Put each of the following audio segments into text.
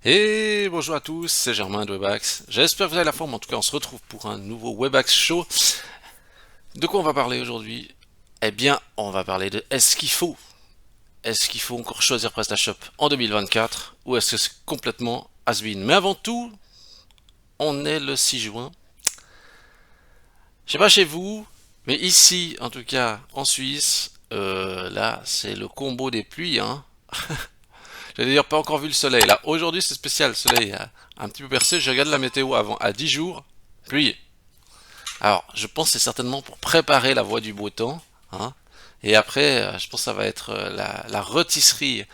Et bonjour à tous, c'est Germain de Webax. J'espère que vous avez la forme, en tout cas on se retrouve pour un nouveau Webax Show. De quoi on va parler aujourd'hui? Eh bien, on va parler de est-ce qu'il faut encore choisir PrestaShop en 2024 ou est-ce que c'est complètement has-been? Mais avant tout, on est le 6 juin. Je sais pas chez vous, mais ici, en tout cas en Suisse, là c'est le combo des pluies, hein. J'allais dire pas encore vu le soleil. Là, aujourd'hui c'est spécial, le soleil a un petit peu percé. Je regarde la météo avant, à 10 jours, pluie. Alors, je pense que c'est certainement pour préparer la voie du beau temps, hein. Et après, je pense que ça va être la rôtisserie.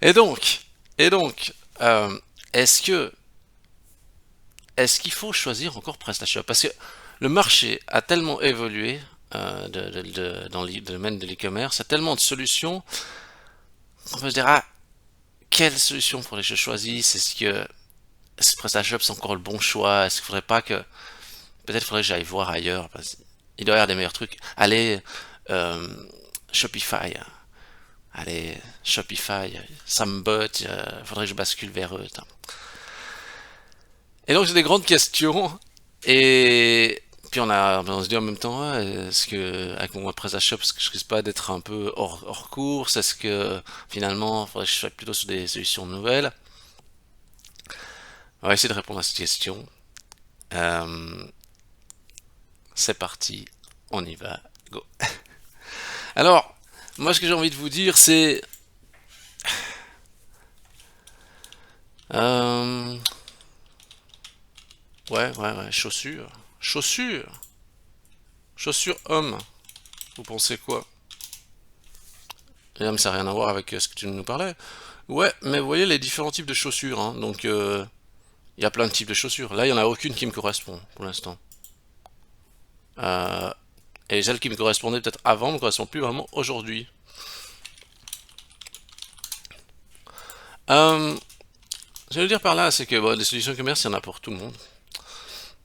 Et donc, et donc, euh, est-ce que, est-ce qu'il faut choisir encore PrestaShop? Parce que le marché a tellement évolué dans le domaine de l'e-commerce, il y a tellement de solutions qu'on peut se dire, ah, quelle solution faudrait que je choisisse? Est-ce que PrestaShop c'est encore le bon choix? Est-ce qu'il faudrait pas que peut-être faudrait que j'aille voir ailleurs parce qu'il doit y avoir des meilleurs trucs. Allez, euh, Shopify. Allez, Shopify, Sambot, faudrait que je bascule vers eux. Et donc j'ai des grandes questions et puis on se dit en même temps, ouais, est-ce que avec mon PrestaShop, est-ce que je risque pas d'être un peu hors course? Est-ce que finalement, faudrait que je sois plutôt sur des solutions nouvelles? On va essayer de répondre à cette question. Euh, c'est parti, on y va, go. Alors, moi ce que j'ai envie de vous dire c'est Euh, ouais, chaussures. Chaussures. Chaussures hommes. Vous pensez quoi? Et même ça n'a rien à voir avec ce que tu nous parlais. Ouais, mais vous voyez les différents types de chaussures, hein. Donc, il y a plein de types de chaussures. Là, il n'y en a aucune qui me correspond pour l'instant. Euh, et celle qui me correspondait peut-être avant me correspond plus vraiment aujourd'hui. Euh, ce que je veux dire par là, c'est que bon, des solutions e-commerce, il y en a pour tout le monde.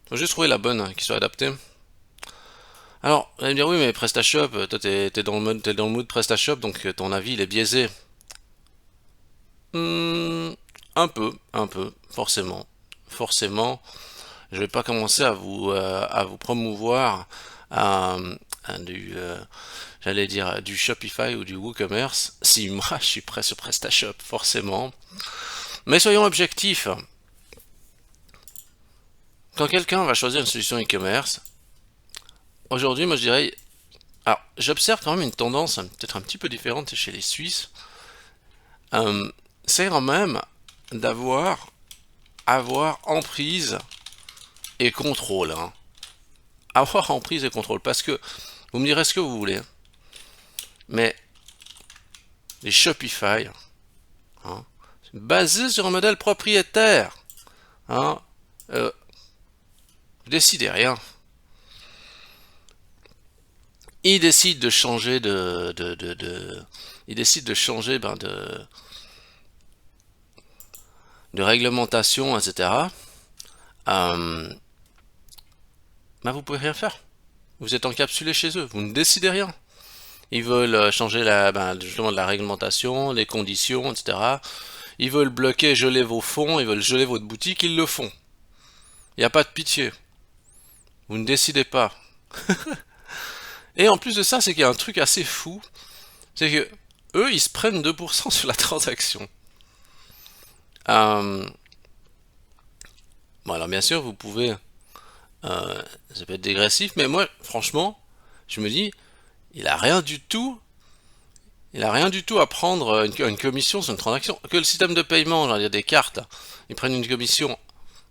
Faut juste trouver la bonne hein, qui soit adaptée. Alors, vous allez me dire, oui, mais PrestaShop, toi, t'es dans le mood PrestaShop, donc ton avis, il est biaisé. Hmm, un peu, forcément. Forcément, je vais pas commencer à vous promouvoir du, j'allais dire, du Shopify ou du WooCommerce, si moi, je suis prêt sur PrestaShop, forcément. Mais soyons objectifs. Quand quelqu'un va choisir une solution e-commerce, aujourd'hui, moi, je dirais, alors, j'observe quand même une tendance peut-être un petit peu différente chez les Suisses. Euh, c'est quand même d'avoir avoir emprise et contrôle, hein. Avoir emprise et contrôle. Parce que vous me direz ce que vous voulez, hein, mais les Shopify, hein, basés sur un modèle propriétaire, hein, euh, vous décidez rien. Ils décident de changer ils décident de changer de réglementation, etc. Euh, ben vous pouvez rien faire. Vous êtes encapsulé chez eux. Vous ne décidez rien. Ils veulent changer justement de la réglementation, les conditions, etc. Ils veulent bloquer, geler vos fonds, ils veulent geler votre boutique, ils le font. Il n'y a pas de pitié. Vous ne décidez pas. Et en plus de ça, c'est qu'il y a un truc assez fou. C'est que eux, ils se prennent 2% sur la transaction. Euh, bon, alors bien sûr, vous pouvez. Ça peut être dégressif, mais moi, franchement, je me dis, il a rien du tout. Il a rien du tout à prendre une commission sur une transaction. Que le système de paiement, genre, il y a des cartes, ils prennent une commission.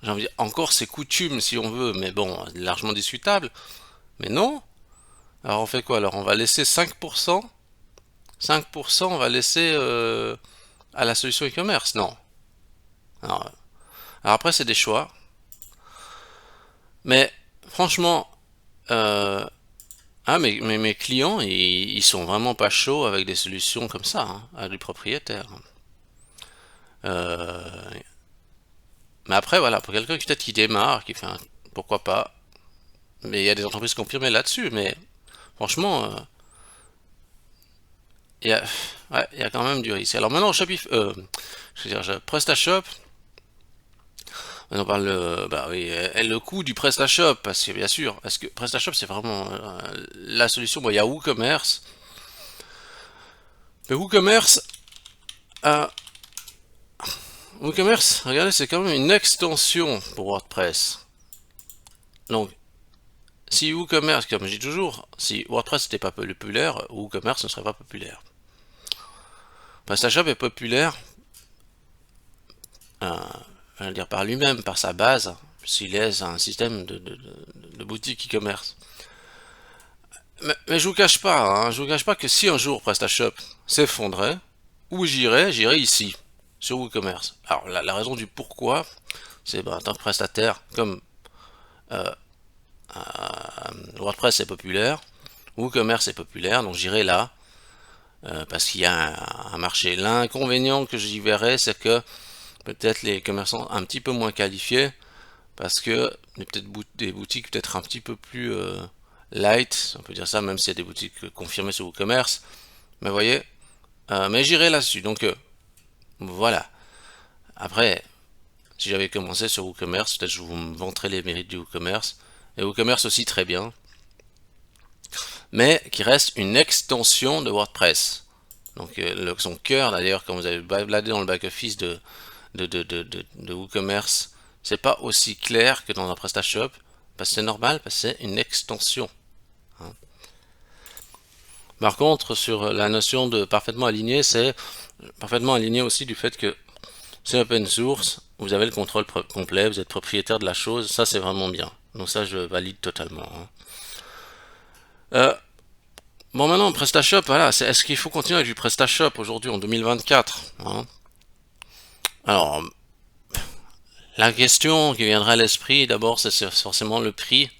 J'ai envie de dire, encore c'est coutume si on veut, mais bon, largement discutable. Mais non. Alors on fait quoi? Alors on va laisser 5%. 5% on va laisser à la solution e-commerce. Non. Alors, alors après c'est des choix. Mais franchement, euh, mes clients, ils sont vraiment pas chauds avec des solutions comme ça, hein, à du propriétaire. Euh, mais après, voilà, pour quelqu'un qui peut-être qui démarre, qui fait un, pourquoi pas. Mais il y a des entreprises confirmées là-dessus. Mais franchement, il y a, ouais, il y a quand même du risque. Alors maintenant, Shopify, je veux dire, PrestaShop, on parle, bah oui, le coût du PrestaShop, parce que bien sûr, parce que PrestaShop c'est vraiment la solution. Bon, il y a WooCommerce, mais euh, WooCommerce, regardez, c'est quand même une extension pour WordPress. Donc, si WooCommerce, comme je dis toujours, si WordPress n'était pas populaire, WooCommerce ne serait pas populaire. PrestaShop est populaire, euh, je veux dire par lui-même, par sa base, s'il est un système de boutique e-commerce. Mais je vous cache pas, hein, je vous cache pas que si un jour PrestaShop s'effondrait, où j'irais ici, sur WooCommerce. Alors la raison du pourquoi, c'est ben, en tant que prestataire, comme WordPress est populaire, WooCommerce est populaire, donc j'irai là, parce qu'il y a un marché. L'inconvénient que j'y verrais, c'est que peut-être les commerçants un petit peu moins qualifiés, parce que peut-être des boutiques peut-être un petit peu plus light, on peut dire ça, même s'il y a des boutiques confirmées sur WooCommerce. Mais vous voyez, mais j'irai là-dessus. Donc voilà. Après, si j'avais commencé sur WooCommerce, peut-être je vous vanterais les mérites du WooCommerce. Et WooCommerce aussi très bien, mais qui reste une extension de WordPress. Donc son cœur, d'ailleurs, quand vous avez baladé dans le back-office de WooCommerce, c'est pas aussi clair que dans un PrestaShop, parce que c'est normal, parce que c'est une extension. Hein. Par contre, sur la notion de parfaitement aligné, c'est parfaitement aligné aussi du fait que c'est open source, vous avez le contrôle complet, vous êtes propriétaire de la chose, ça c'est vraiment bien. Donc ça je valide totalement. Hein. Euh, bon maintenant PrestaShop, voilà, est-ce qu'il faut continuer avec du PrestaShop aujourd'hui en 2024 hein. Alors la question qui viendra à l'esprit d'abord c'est forcément le prix.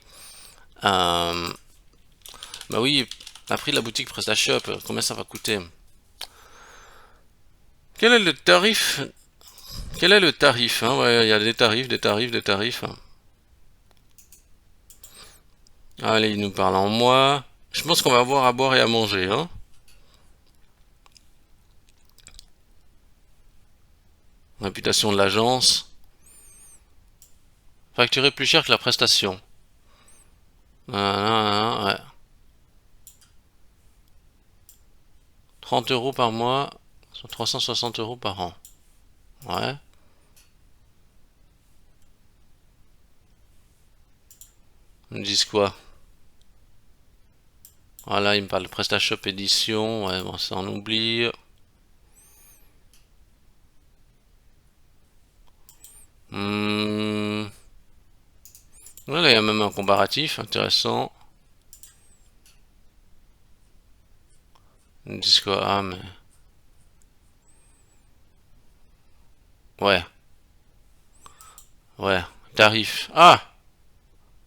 Bah oui, le prix de la boutique PrestaShop, combien ça va coûter? Quel est le tarif? Quel est le tarif hein ouais, il y a des tarifs, des tarifs, des tarifs. Allez, il nous parle en mois. Je pense qu'on va avoir à boire et à manger, hein. Réputation de l'agence. Facturer plus cher que la prestation. Ouais. 30 € par mois, 360 € par an. Ouais. Ils me disent quoi? Voilà, ils me parlent de PrestaShop édition. Ouais, bon, ça on oublie. Hmm. Ouais, là, il y a même un comparatif intéressant. Ils me disent quoi? Ah, mais. Ouais, ouais. Tarif. Ah!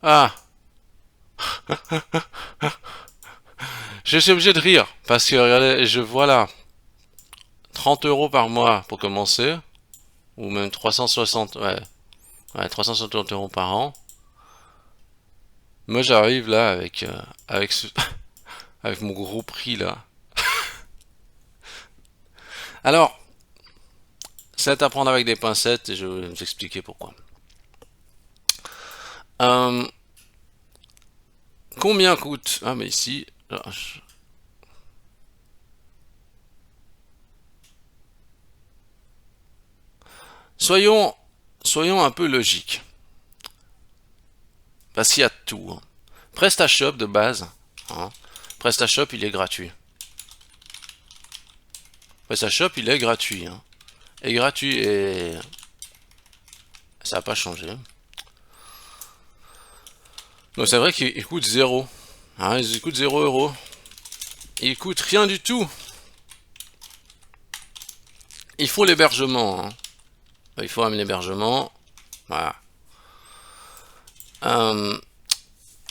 Ah! Je suis obligé de rire. Parce que, regardez, je vois là. 30 € par mois pour commencer. Ou même 360. Ouais. Ouais, 360 € par an. Moi, j'arrive là avec, avec mon gros prix là. Alors, c'est à prendre avec des pincettes et je vais vous expliquer pourquoi. Euh, combien coûte... Ah, mais ici... Soyons, soyons un peu logiques. Parce qu'il y a tout. Hein. PrestaShop de base. Hein. PrestaShop, il est gratuit. PrestaShop, il est gratuit. Hein. Et gratuit et... Ça n'a pas changé. Donc c'est vrai qu'il coûte 0. Hein, il coûte 0 €. Il coûte rien du tout. Il faut l'hébergement. Hein. Il faut un hébergement. Voilà. Euh,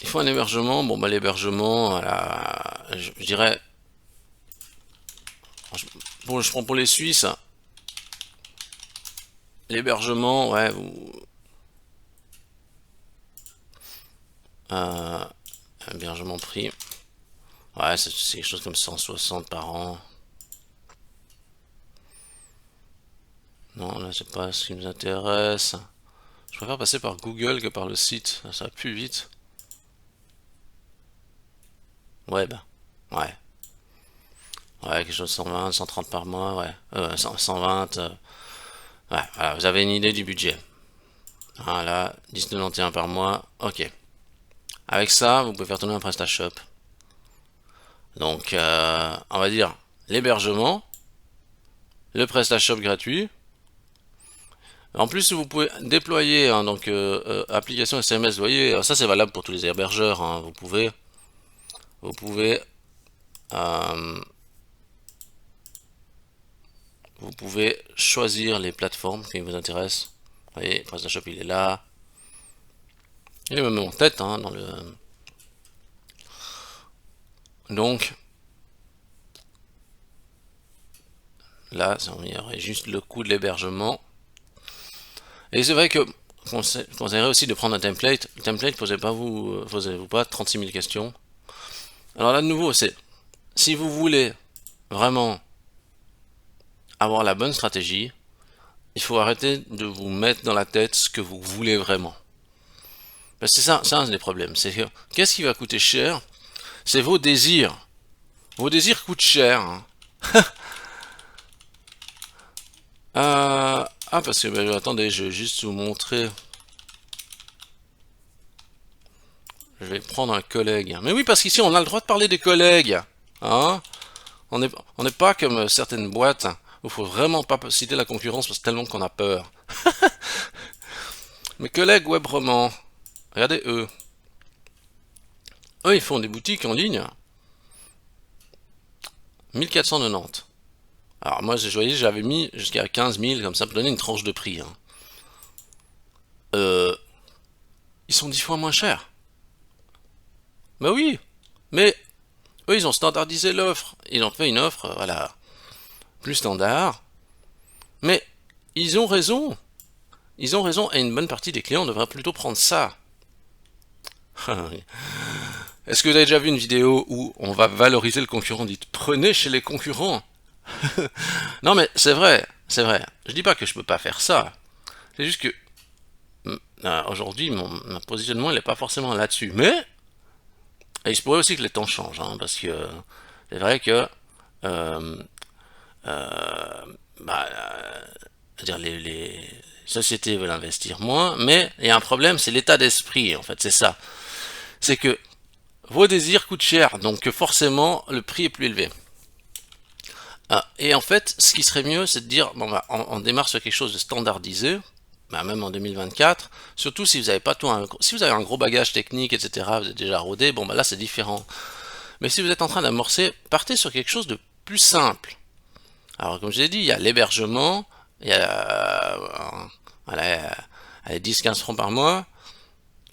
il faut un hébergement. Bon, bah, l'hébergement, voilà, je dirais. Bon, je prends pour les Suisses. L'hébergement, ouais. Hébergement prix. Ouais, c'est quelque chose comme 160 par an. Non, là, c'est pas ce qui nous intéresse. Je préfère passer par Google que par le site. Ça va plus vite. Web. Ouais. Ouais, quelque chose de 120, 130 par mois, ouais. 120. Ouais, voilà, vous avez une idée du budget. Voilà, 10,91 par mois. Ok. Avec ça, vous pouvez faire tourner un PrestaShop. Donc, on va dire l'hébergement, le PrestaShop gratuit. En plus, vous pouvez déployer hein, donc application SMS. Vous voyez, ça c'est valable pour tous les hébergeurs. Hein. Vous pouvez, euh, vous pouvez choisir les plateformes qui vous intéressent. Vous voyez, PrestaShop il est là. Il est même en tête hein, dans le. Donc là, il y aurait juste le coût de l'hébergement. Et c'est vrai que conseillerais aussi de prendre un template. Le template, posez-vous pas 36 000 questions. Alors là, de nouveau, c'est si vous voulez vraiment avoir la bonne stratégie, il faut arrêter de vous mettre dans la tête ce que vous voulez vraiment. Parce que c'est un des problèmes. C'est que qu'est-ce qui va coûter cher? C'est vos désirs. Vos désirs coûtent cher. Hein. Parce que attendez, je vais juste vous montrer. Je vais prendre un collègue. Mais oui, parce qu'ici, on a le droit de parler des collègues. Hein? On n'est pas comme certaines boîtes où il faut vraiment pas citer la concurrence parce que tellement qu'on a peur. Mes collègues web romans, regardez eux. Eux, ils font des boutiques en ligne. 1490. Alors moi, je voyais, j'avais mis jusqu'à 15 000 comme ça pour donner une tranche de prix. Hein. Ils sont 10 fois moins chers. Bah oui, mais eux, ils ont standardisé l'offre. Ils ont fait une offre, voilà, plus standard. Mais ils ont raison. Ils ont raison et une bonne partie des clients devraient plutôt prendre ça. Est-ce que vous avez déjà vu une vidéo où on va valoriser le concurrent? Dites prenez chez les concurrents. Non mais c'est vrai, c'est vrai. Je dis pas que je peux pas faire ça. C'est juste que aujourd'hui mon positionnement il n'est pas forcément là-dessus. Mais il se pourrait aussi que les temps changent, hein, parce que c'est vrai que euh, bah, dire les sociétés veulent investir moins, mais il y a un problème, c'est l'état d'esprit en fait, c'est ça. C'est que vos désirs coûtent cher, donc forcément le prix est plus élevé. Et en fait, ce qui serait mieux, c'est de dire, bon, bah, on démarre sur quelque chose de standardisé, bah, même en 2024, surtout si vous avez pas tout si vous avez un gros bagage technique, etc., vous êtes déjà rodé, bon, bah là c'est différent. Mais si vous êtes en train d'amorcer, partez sur quelque chose de plus simple. Alors, comme je l'ai dit, il y a l'hébergement, il y a voilà, 10-15 francs par mois,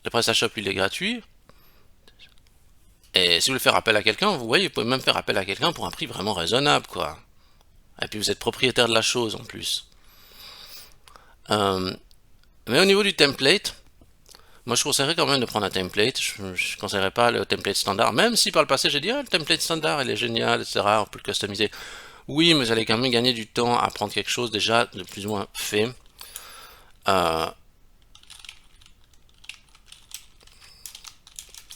le PrestaShop il est gratuit, et si vous voulez faire appel à quelqu'un, vous voyez, vous pouvez même faire appel à quelqu'un pour un prix vraiment raisonnable, quoi. Et puis vous êtes propriétaire de la chose en plus. Mais au niveau du template, moi je conseillerais quand même de prendre un template. Je ne conseillerais pas le template standard, même si par le passé j'ai dit le template standard il est génial, etc. On peut le customiser. Oui, mais vous allez quand même gagner du temps à prendre quelque chose déjà de plus ou moins fait.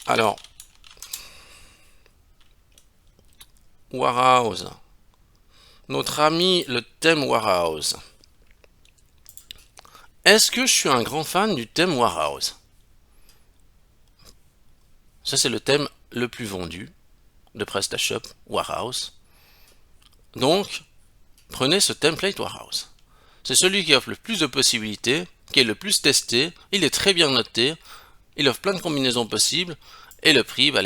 Alors, Warehouse. Notre ami le thème Warehouse. Est-ce que je suis un grand fan du thème Warehouse? Ça c'est le thème le plus vendu de PrestaShop Warehouse. Donc, prenez ce template Warehouse. C'est celui qui offre le plus de possibilités, qui est le plus testé, il est très bien noté, il offre plein de combinaisons possibles, et le prix, bah,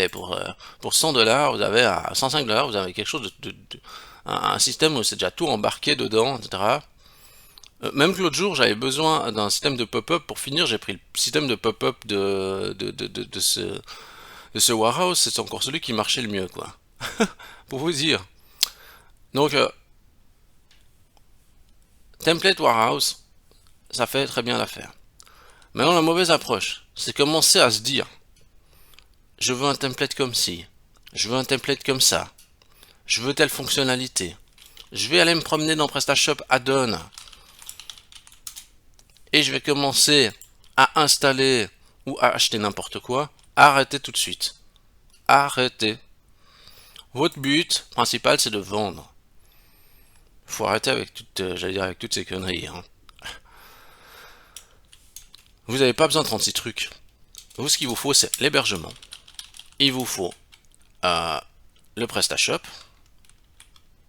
pour 100 dollars, vous avez à 105 dollars, vous avez quelque chose un système où c'est déjà tout embarqué dedans, etc. Même que l'autre jour, j'avais besoin d'un système de pop-up pour finir, j'ai pris le système de pop-up de ce warehouse, c'est encore celui qui marchait le mieux, quoi. Pour vous dire. Donc, template warehouse, ça fait très bien l'affaire. Maintenant, la mauvaise approche, c'est commencer à se dire, je veux un template comme ci, je veux un template comme ça, je veux telle fonctionnalité, je vais aller me promener dans PrestaShop add-on, et je vais commencer à installer ou à acheter n'importe quoi, arrêtez tout de suite. Arrêtez. Votre but principal, c'est de vendre. Faut arrêter avec j'allais dire avec toutes ces conneries, hein. Vous n'avez pas besoin de 36 trucs. Vous, ce qu'il vous faut, c'est l'hébergement. Il vous faut le PrestaShop,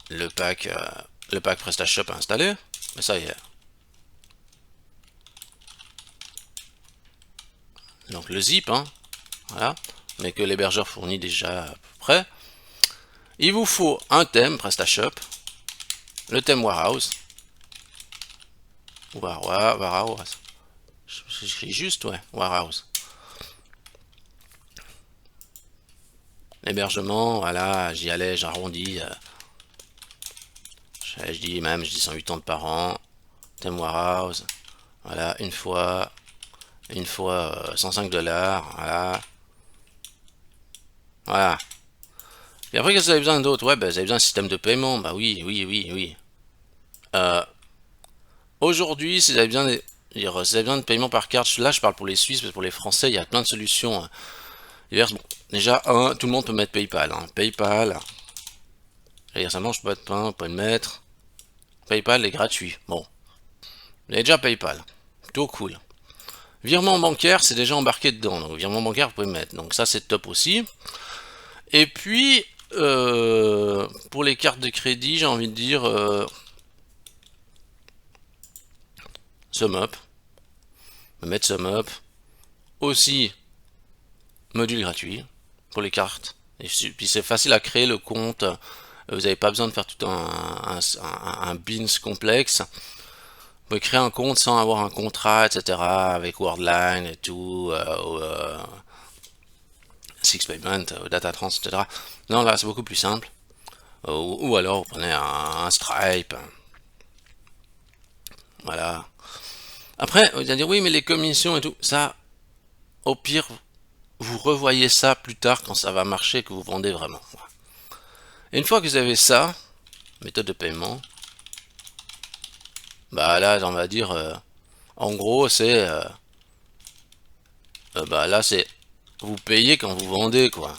le pack PrestaShop à installer. Mais ça y est. Donc le zip, hein, voilà, mais que l'hébergeur fournit déjà à peu près. Il vous faut un thème PrestaShop, le thème Warehouse. Warehouse. J'écris juste, ouais, Warehouse. L'hébergement, voilà, j'y allais, j'arrondis. Je dis 180 par an. Thème Warehouse. Voilà, une fois 105 $, voilà. Voilà. Et après, qu'est-ce que vous avez besoin d'autre? Ouais, bah, vous avez besoin d'un système de paiement. Bah oui, oui, oui, oui. Aujourd'hui, si vous avez besoin de paiement par carte, là je parle pour les Suisses, parce que pour les Français, il y a plein de solutions diverses. Bon, déjà, tout le monde peut mettre PayPal, hein. PayPal, ça mange pas de pain, on peut le mettre. PayPal est gratuit. Bon, vous avez déjà PayPal. Plutôt cool. Virement bancaire, c'est déjà embarqué dedans. Donc, virement bancaire, vous pouvez le mettre. Donc, ça, c'est top aussi. Et puis, pour les cartes de crédit, j'ai envie de dire SumUp. Mettre SumUp. Aussi, module gratuit pour les cartes. Et puis, c'est facile à créer le compte. Vous n'avez pas besoin de faire tout un beans complexe. Vous pouvez créer un compte sans avoir un contrat, etc. avec Worldline et tout, Six Payment, Datatrans, etc. Non, là, c'est beaucoup plus simple. Ou alors, vous prenez un Stripe. Voilà. Après, vous allez dire, oui, mais les commissions et tout, ça, au pire, vous revoyez ça plus tard quand ça va marcher, que vous vendez vraiment. Et une fois que vous avez ça, méthode de paiement, bah là, on va dire, en gros, c'est, bah là, c'est, vous payez quand vous vendez, quoi.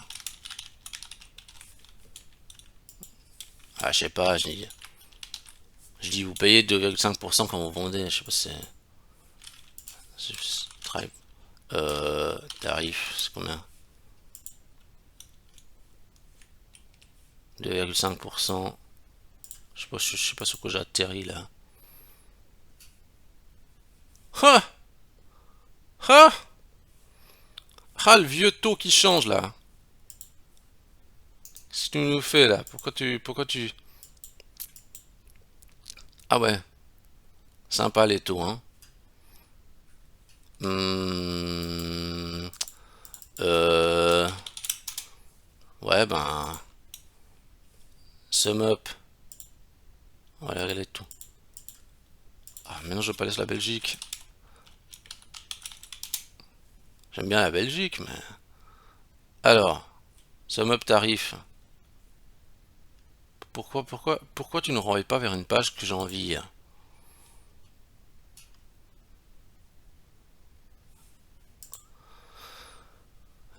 Ah, je sais pas, je dis vous payez 2,5% quand vous vendez, je sais pas si c'est tarif, c'est combien? 2,5%. Je sais pas sur quoi j'ai atterri là. Ah! Ah! Ah, le vieux taux qui change là. Qu'est-ce que tu nous fais là? Pourquoi tu... Ah ouais, sympa les taux, hein. Hmm, euh, ouais, ben, sum up. Voilà, regardez tout. Ah, maintenant je laisser la Belgique. J'aime bien la Belgique, mais... Alors, sum up tarif. Pourquoi tu ne renvoies pas vers une page que j'ai envie?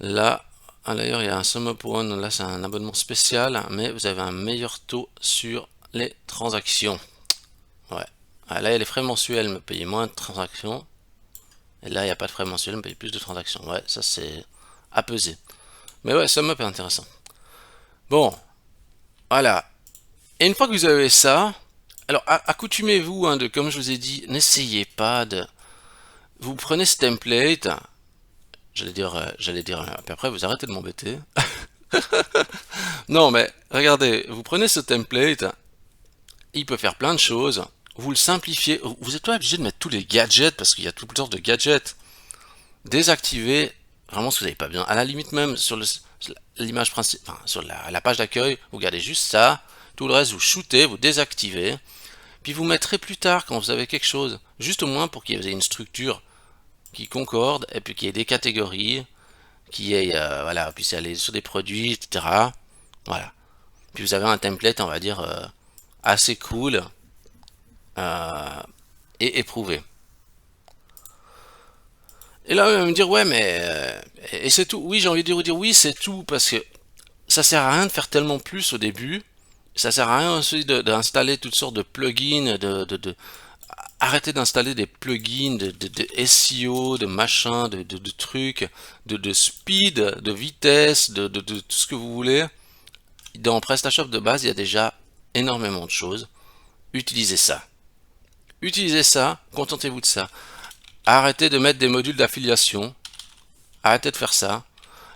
Là, d'ailleurs, il y a un sum up one. Là, c'est un abonnement spécial, mais vous avez un meilleur taux sur les transactions. Ouais. Ah, là, il y a les frais mensuels, me payer moins de transactions. Et là, il n'y a pas de frais mensuels, me payer plus de transactions. Ouais, ça, c'est à peser. Mais ouais, sum up est intéressant. Bon, voilà. Et une fois que vous avez ça, alors accoutumez-vous, hein, comme je vous ai dit, n'essayez pas de... Vous prenez ce template, puis après vous arrêtez de m'embêter. Non mais regardez, vous prenez ce template, il peut faire plein de choses, vous le simplifiez, vous n'êtes pas obligé de mettre tous les gadgets, parce qu'il y a toutes sortes de gadgets. Désactivez vraiment ce que vous n'avez pas besoin. À la limite même sur l'image principale, enfin, sur la page d'accueil, vous gardez juste ça, tout le reste vous shootez, vous désactivez, puis vous mettrez plus tard quand vous avez quelque chose, juste au moins pour qu'il y ait une structure qui concorde, et puis qu'il y ait des catégories, qui est voilà, puis c'est aller sur des produits, etc. Voilà. Puis vous avez un template, on va dire, assez cool et éprouvé. Et là, il va me dire, ouais, mais... et c'est tout. Oui, j'ai envie de vous dire, oui, c'est tout, parce que ça sert à rien de faire tellement plus au début. Ça sert à rien aussi d'installer toutes sortes de plugins, arrêter d'installer des plugins de SEO, de machin, de trucs, de speed, de vitesse, de tout ce que vous voulez. Dans PrestaShop de base, il y a déjà énormément de choses. Utilisez ça. Utilisez ça, contentez-vous de ça. Arrêtez de mettre des modules d'affiliation. Arrêtez de faire ça.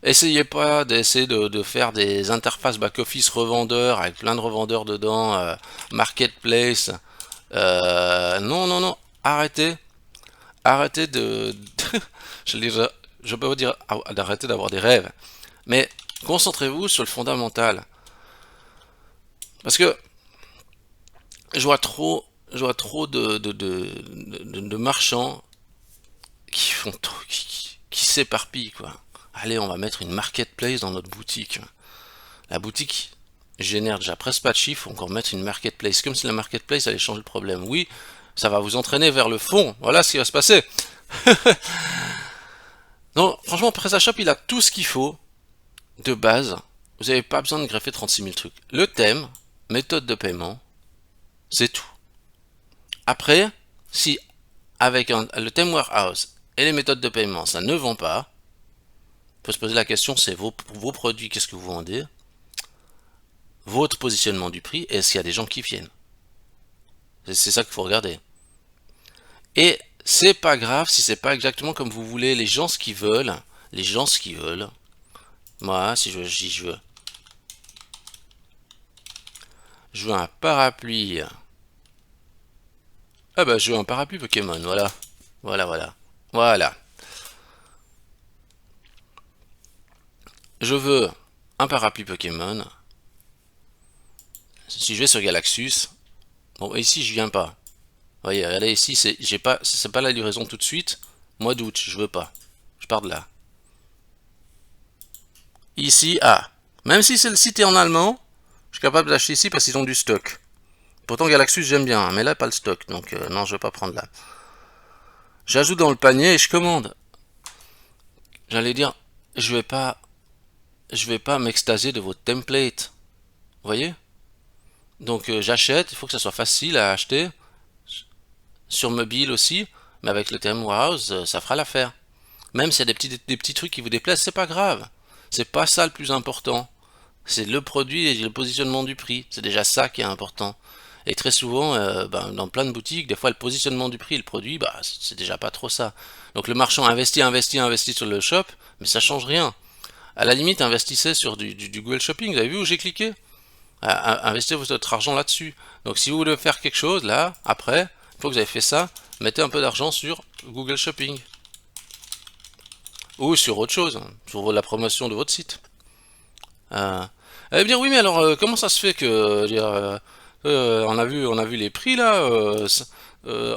Essayez pas d'essayer de faire des interfaces back-office revendeurs avec plein de revendeurs dedans, marketplace. Non, non, non. Arrêtez. Arrêtez je peux vous dire d'arrêter d'avoir des rêves. Mais concentrez-vous sur le fondamental. Parce que je vois trop de marchands qui font qui s'éparpillent, quoi. Allez, on va mettre une marketplace dans notre boutique. La boutique génère déjà presque pas de chiffres, encore mettre une marketplace. Comme si la marketplace allait changer le problème. Oui, ça va vous entraîner vers le fond. Voilà ce qui va se passer. Non, franchement, PrestaShop, il a tout ce qu'il faut de base. Vous n'avez pas besoin de greffer 36 000 trucs. Le thème, méthode de paiement, c'est tout. Après, si avec le thème warehouse et les méthodes de paiement, ça ne vend pas, on peut se poser la question, c'est vos produits, qu'est-ce que vous vendez? Votre positionnement du prix, et est-ce qu'il y a des gens qui viennent? C'est ça qu'il faut regarder. Et c'est pas grave si c'est pas exactement comme vous voulez. Les gens ce qu'ils veulent, moi, si je veux un parapluie. Ah bah je veux un parapluie Pokémon, voilà. Voilà. Je veux un parapluie Pokémon. Si je vais sur Galaxus, bon ici je viens pas. Vous voyez, regardez ici, c'est pas la livraison tout de suite. Mois d'août, je veux pas. Je pars de là. Ici, même si le site est en allemand, je suis capable d'acheter ici parce qu'ils ont du stock. Pourtant Galaxus j'aime bien, hein, mais là pas le stock, donc non je vais pas prendre là. J'ajoute dans le panier et je commande. J'allais dire, je vais pas m'extasier de votre template. Vous voyez? Donc j'achète, il faut que ça soit facile à acheter. Sur mobile aussi, mais avec le thème Warehouse, ça fera l'affaire. Même s'il y a des petits trucs qui vous déplaisent, c'est pas grave. C'est pas ça le plus important. C'est le produit et le positionnement du prix. C'est déjà ça qui est important. Et très souvent, dans plein de boutiques, des fois le positionnement du prix et le produit, c'est déjà pas trop ça. Donc le marchand investit sur le shop, mais ça change rien. À la limite, investissez sur du Google Shopping. Vous avez vu où j'ai cliqué? Investissez votre argent là-dessus. Donc si vous voulez faire quelque chose, là, après, une fois que vous avez fait ça, mettez un peu d'argent sur Google Shopping. Ou sur autre chose, sur la promotion de votre site. Elle va me dire, oui, mais alors, comment ça se fait que, on a vu les prix là,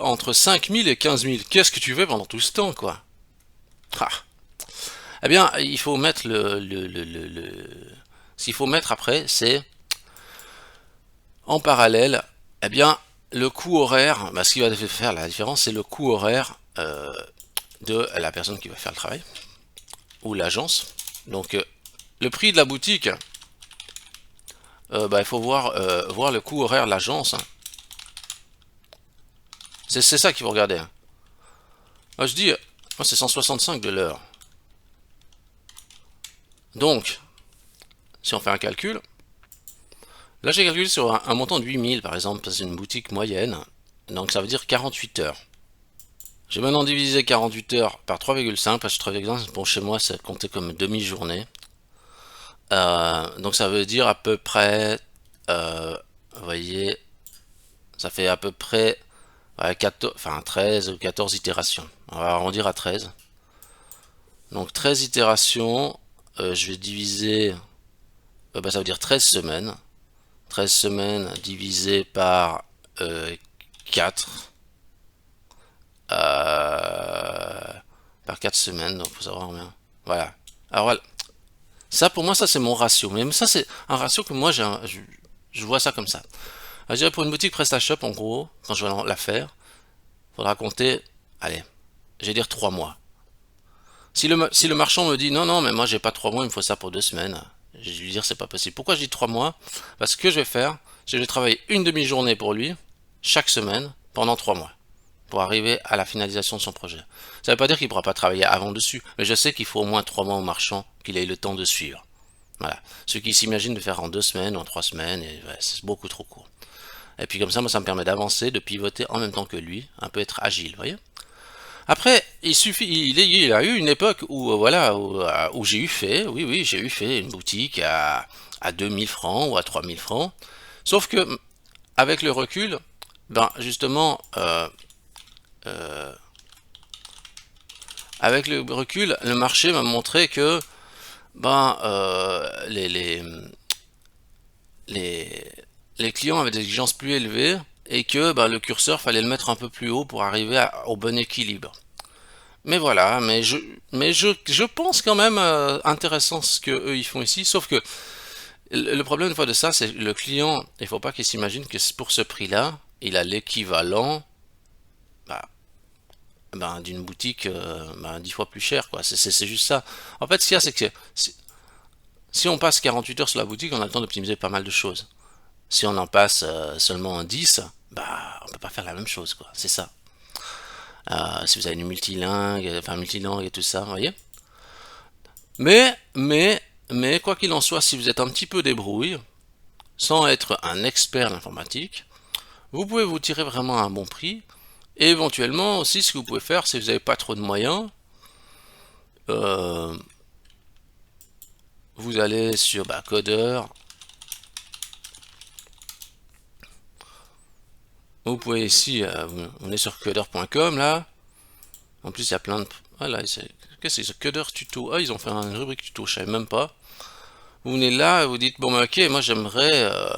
entre 5 000 et 15 000. Qu'est-ce que tu fais pendant tout ce temps, quoi? Ah. Eh bien, il faut mettre ce qu'il faut mettre après, c'est en parallèle, eh bien, le coût horaire, ce qui va faire la différence, c'est le coût horaire de la personne qui va faire le travail, ou l'agence. Donc, le prix de la boutique, il faut voir le coût horaire de l'agence. C'est ça qu'il faut regarder. Moi, je dis, moi, c'est 165 de l'heure. Donc, si on fait un calcul, là j'ai calculé sur un montant de 8000 par exemple, c'est une boutique moyenne, donc ça veut dire 48 heures. J'ai maintenant divisé 48 heures par 3,5 parce que 3,5 bon chez moi ça comptait comme demi-journée. Donc ça veut dire à peu près, vous voyez, ça fait à peu près 13 ou 14 itérations. On va arrondir à 13. Donc 13 itérations, je vais diviser, ça veut dire 13 semaines. 13 semaines divisé par 4. Par 4 semaines, donc faut savoir combien. Voilà. Alors voilà. Ça pour moi, ça c'est mon ratio. Mais ça c'est un ratio que moi je vois ça comme ça. Alors, je dirais pour une boutique PrestaShop, en gros, quand je vais la faire, il faudra compter, allez, je vais dire 3 mois. Si le marchand me dit non, non, mais moi j'ai pas 3 mois, il me faut ça pour 2 semaines, je vais lui dire c'est pas possible. Pourquoi je dis 3 mois? Parce que je vais faire, c'est que je vais travailler une demi-journée pour lui, chaque semaine, pendant 3 mois, pour arriver à la finalisation de son projet. Ça veut pas dire qu'il pourra pas travailler avant dessus, mais je sais qu'il faut au moins 3 mois au marchand, qu'il ait le temps de suivre. Voilà. Ceux qui s'imaginent de faire en 2 semaines, en 3 semaines, et ouais, c'est beaucoup trop court. Et puis comme ça, moi ça me permet d'avancer, de pivoter en même temps que lui, un peu être agile, vous voyez? Après, il a eu une époque où, voilà, où j'ai eu fait, oui, oui, j'ai eu fait une boutique à 2000 francs ou à 3000 francs. Sauf que, avec le recul, ben, justement, avec le recul, le marché m'a montré que, ben, les, les clients avaient des exigences plus élevées et que, ben, le curseur fallait le mettre un peu plus haut pour arriver au bon équilibre. Mais voilà, je pense quand même intéressant ce que eux ils font ici, sauf que le problème une fois de ça, c'est le client, il faut pas qu'il s'imagine que pour ce prix-là, il a l'équivalent bah, d'une boutique 10 fois plus cher, quoi. C'est juste ça. En fait, ce qu'il y a, c'est que si on passe 48 heures sur la boutique, on a le temps d'optimiser pas mal de choses. Si on en passe seulement 10, bah, on peut pas faire la même chose, quoi. C'est ça. Si vous avez une multilingue, enfin multilangue et tout ça, vous voyez. Mais, mais, mais, quoi qu'il en soit, si vous êtes un petit peu débrouille, sans être un expert d'informatique, vous pouvez vous tirer vraiment un bon prix. Et éventuellement aussi, ce que vous pouvez faire, si vous n'avez pas trop de moyens, euh, vous allez sur Coder. Vous pouvez ici, on est sur coder.com là. En plus, il y a plein de. Voilà, qu'est-ce que c'est ce Coder tuto? Ah, ils ont fait une rubrique tuto, je savais même pas. Vous venez là et vous dites bon, ok, moi j'aimerais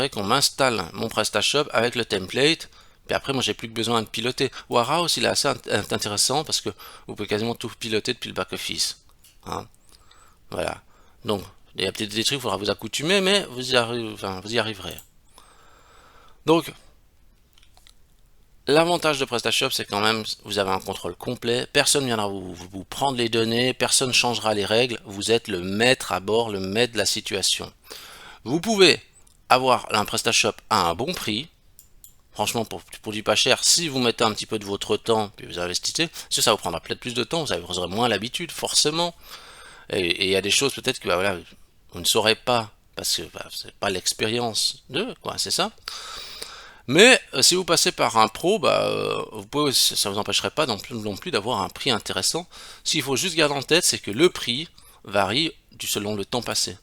qu'on m'installe mon PrestaShop avec le template. Puis après, moi, j'ai plus que besoin de piloter. Warehouse, il est assez intéressant parce que vous pouvez quasiment tout piloter depuis le back-office. Hein. Voilà. Donc, il y a peut-être des trucs, il faudra vous accoutumer, mais vous y arriverez. Donc, l'avantage de PrestaShop, c'est quand même, vous avez un contrôle complet. Personne ne viendra vous prendre les données, personne ne changera les règles. Vous êtes le maître à bord, le maître de la situation. Vous pouvez avoir un PrestaShop à un bon prix. Franchement, pour du pas cher, si vous mettez un petit peu de votre temps, puis vous investissez, ça vous prendra peut-être plus de temps, vous aurez moins l'habitude, forcément. Et il y a des choses peut-être que voilà, vous ne saurez pas, parce que c'est pas l'expérience de, quoi, c'est ça. Mais si vous passez par un pro, vous pouvez, ça vous empêcherait pas non plus d'avoir un prix intéressant. S'il faut juste garder en tête, c'est que le prix varie selon le temps passé.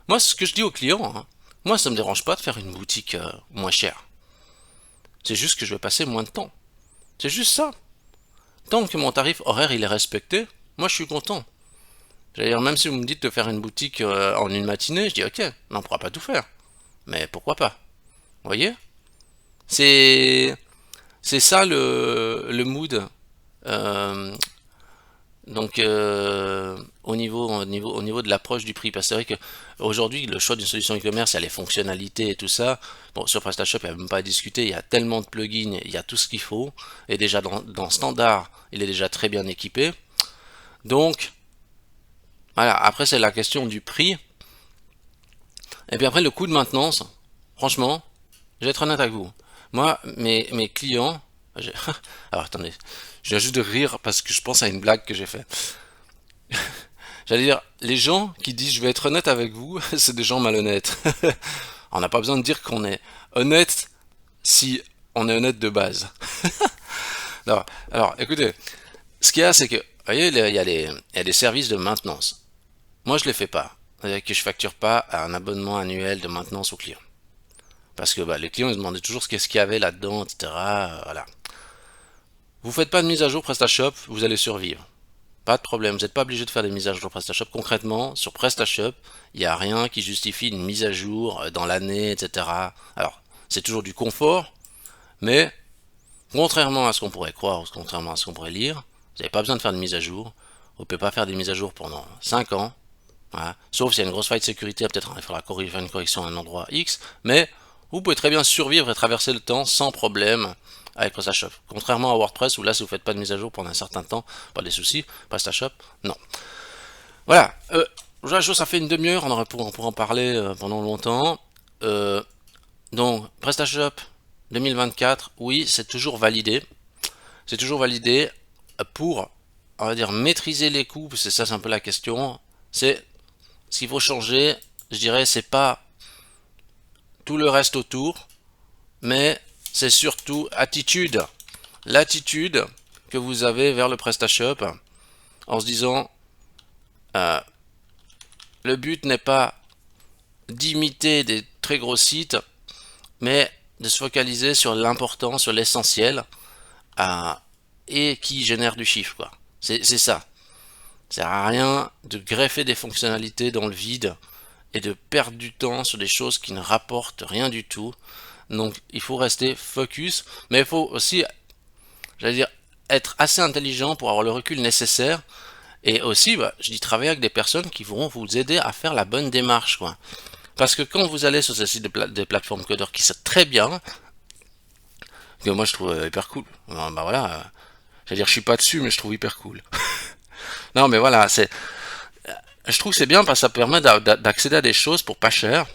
Moi, ce que je dis aux clients, hein, moi, ça me dérange pas de faire une boutique moins chère. C'est juste que je vais passer moins de temps. C'est juste ça. Tant que mon tarif horaire il est respecté, moi je suis content. J'allais dire, même si vous me dites de faire une boutique en une matinée, je dis ok, on ne pourra pas tout faire. Mais pourquoi pas? Vous voyez? C'est c'est ça le mood. Euh, donc au niveau de l'approche du prix, parce que c'est vrai que aujourd'hui le choix d'une solution e-commerce, il y a les fonctionnalités et tout ça. Bon, sur PrestaShop, il n'y a même pas à discuter, il y a tellement de plugins, il y a tout ce qu'il faut, et déjà dans Standard, il est déjà très bien équipé. Donc voilà, après c'est la question du prix, et puis après le coût de maintenance, franchement, je vais être honnête avec vous. Moi, mes clients, alors attendez, je viens juste de rire parce que je pense à une blague que j'ai faite. J'allais dire, les gens qui disent je vais être honnête avec vous, c'est des gens malhonnêtes. On n'a pas besoin de dire qu'on est honnête si on est honnête de base. Alors, écoutez, ce qu'il y a, c'est que, vous voyez, il y a des services de maintenance. Moi, je les fais pas. C'est-à-dire que je facture pas un abonnement annuel de maintenance aux clients. Parce que les clients ils demandaient toujours ce qu'il y avait là-dedans, etc. Voilà. Vous faites pas de mise à jour PrestaShop, vous allez survivre. Pas de problème, vous n'êtes pas obligé de faire des mises à jour PrestaShop. Concrètement, sur PrestaShop, il n'y a rien qui justifie une mise à jour dans l'année, etc. Alors, c'est toujours du confort, mais contrairement à ce qu'on pourrait croire ou contrairement à ce qu'on pourrait lire, vous n'avez pas besoin de faire de mise à jour. Vous ne pouvez pas faire des mises à jour pendant 5 ans. Voilà. Sauf s'il y a une grosse faille de sécurité, peut-être il faudra faire une correction à un endroit X, mais vous pouvez très bien survivre et traverser le temps sans problème avec PrestaShop. Contrairement à WordPress où là, si vous faites pas de mise à jour pendant un certain temps, pas des soucis. PrestaShop, non. Voilà. Ça fait une demi-heure, on pourra en parler pendant longtemps. Donc, PrestaShop 2024, oui, c'est toujours validé. C'est toujours validé pour, on va dire, maîtriser les coûts, parce que ça, c'est un peu la question. C'est ce qu'il faut changer, je dirais, c'est pas tout le reste autour, mais c'est surtout l'attitude que vous avez vers le PrestaShop, en se disant, le but n'est pas d'imiter des très gros sites, mais de se focaliser sur l'important, sur l'essentiel, et qui génère du chiffre, quoi. C'est ça. Ça sert à rien de greffer des fonctionnalités dans le vide et de perdre du temps sur des choses qui ne rapportent rien du tout. Donc il faut rester focus, mais il faut aussi, j'allais dire, être assez intelligent pour avoir le recul nécessaire. Et aussi, je dis travailler avec des personnes qui vont vous aider à faire la bonne démarche, quoi. Parce que quand vous allez sur ces sites des plateformes codeurs qui sont très bien, que moi je trouve hyper cool, voilà, j'allais dire je suis pas dessus, mais je trouve hyper cool. Non, mais voilà, je trouve que c'est bien parce que ça permet d'accéder à des choses pour pas cher,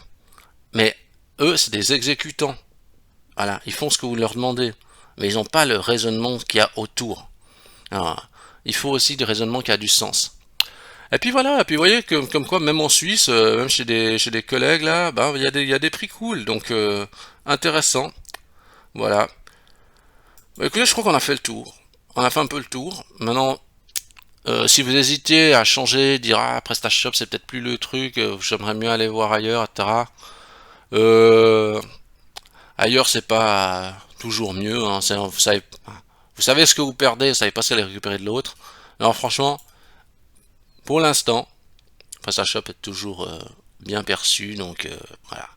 mais eux, c'est des exécutants. Voilà, ils font ce que vous leur demandez, mais ils n'ont pas le raisonnement qu'il y a autour. Alors, il faut aussi du raisonnement qui a du sens. Et puis voilà, et puis vous voyez que comme quoi même en Suisse, même chez des collègues là, il y a des prix cool, donc intéressant. Voilà. Écoutez, je crois qu'on a fait le tour. On a fait un peu le tour. Maintenant, si vous hésitez à changer, dire ah PrestaShop c'est peut-être plus le truc, j'aimerais mieux aller voir ailleurs, etc. Euh, Ailleurs c'est pas toujours mieux. Hein, vous savez ce que vous perdez, vous savez pas ce qu'elle récupérer de l'autre. Alors franchement, pour l'instant, PrestaShop est toujours bien perçu, donc voilà.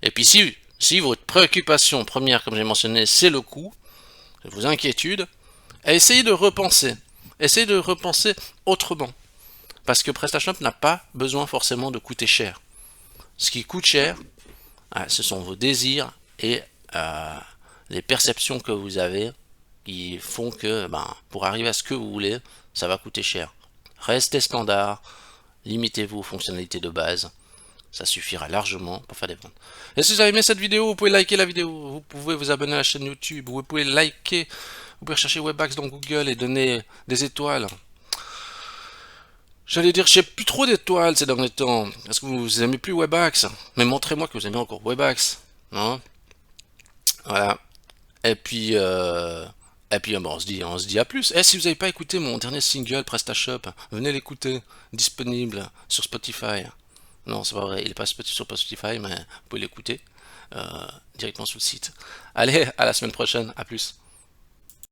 Et puis si votre préoccupation première, comme j'ai mentionné, c'est le coût, vos inquiétudes, essayez de repenser. Essayez de repenser autrement. Parce que PrestaShop n'a pas besoin forcément de coûter cher. Ce qui coûte cher, ce sont vos désirs et les perceptions que vous avez qui font que pour arriver à ce que vous voulez, ça va coûter cher. Restez standard, limitez-vous aux fonctionnalités de base, ça suffira largement pour faire des ventes. Et si vous avez aimé cette vidéo, vous pouvez liker la vidéo, vous pouvez vous abonner à la chaîne YouTube, vous pouvez liker, vous pouvez chercher Webax dans Google et donner des étoiles. J'allais dire, je sais plus trop d'étoiles ces derniers temps. Est-ce que vous aimez plus Webax? Mais montrez-moi que vous aimez encore Webax. Non? Voilà. Et puis, on se dit à plus. Et si vous n'avez pas écouté mon dernier single PrestaShop, venez l'écouter. Disponible sur Spotify. Non, c'est pas vrai. Il est pas sur Spotify, mais vous pouvez l'écouter directement sur le site. Allez, à la semaine prochaine. À plus.